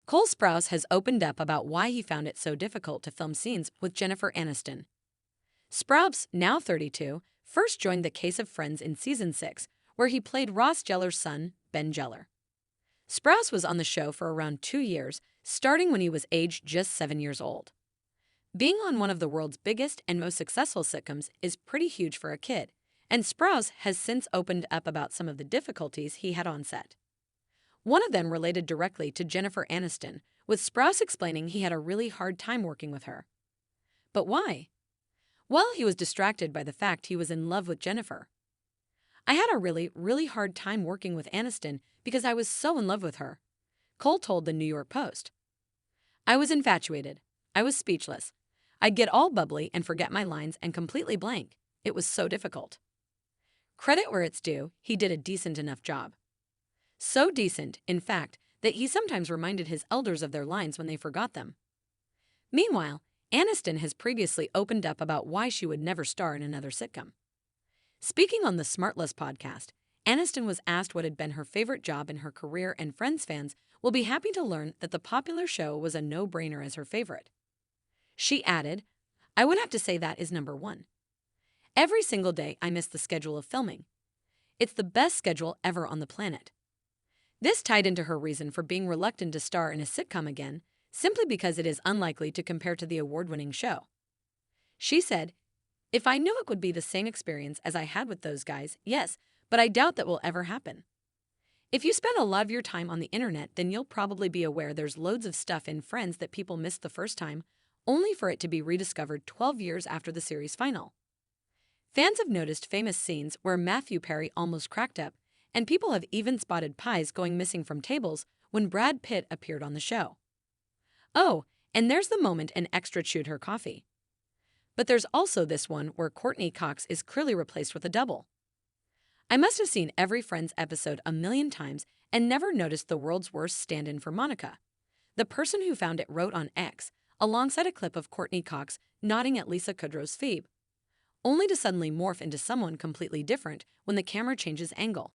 Cole Sprouse has opened up about why he found it so difficult to film scenes with Jennifer Aniston. Sprouse, now 32, first joined The Case of Friends in Season 6, where he played Ross Geller's son, Ben Geller. Sprouse was on the show for around 2 years, starting when he was aged just 7 years old. Being on one of the world's biggest and most successful sitcoms is pretty huge for a kid, and Sprouse has since opened up about some of the difficulties he had on set. One of them related directly to Jennifer Aniston, with Sprouse explaining he had a really hard time working with her. But why? Well, he was distracted by the fact he was in love with Jennifer. "I had a really hard time working with Aniston because I was so in love with her," Cole told the New York Post. "I was infatuated. I was speechless. I'd get all bubbly and forget my lines and completely blank. It was so difficult." Credit where it's due, he did a decent enough job. So decent, in fact, that he sometimes reminded his elders of their lines when they forgot them. Meanwhile, Aniston has previously opened up about why she would never star in another sitcom. Speaking on the Smartless podcast, Aniston was asked what had been her favorite job in her career, and Friends fans will be happy to learn that the popular show was a no-brainer as her favorite. She added, "I would have to say that is number one. Every single day I miss the schedule of filming. It's the best schedule ever on the planet." This tied into her reason for being reluctant to star in a sitcom again, simply because it is unlikely to compare to the award-winning show. She said, "If I knew it would be the same experience as I had with those guys, yes, but I doubt that will ever happen. If you spend a lot of your time on the internet, then you'll probably be aware there's loads of stuff in Friends that people missed the first time, only for it to be rediscovered 12 years after the series final." Fans have noticed famous scenes where Matthew Perry almost cracked up, and people have even spotted pies going missing from tables when Brad Pitt appeared on the show. Oh, and there's the moment an extra chewed her coffee. But there's also this one where Courtney Cox is clearly replaced with a double. "I must have seen every Friends episode a million times and never noticed the world's worst stand-in for Monica," the person who found it wrote on X, alongside a clip of Courtney Cox nodding at Lisa Kudrow's Phoebe, only to suddenly morph into someone completely different when the camera changes angle.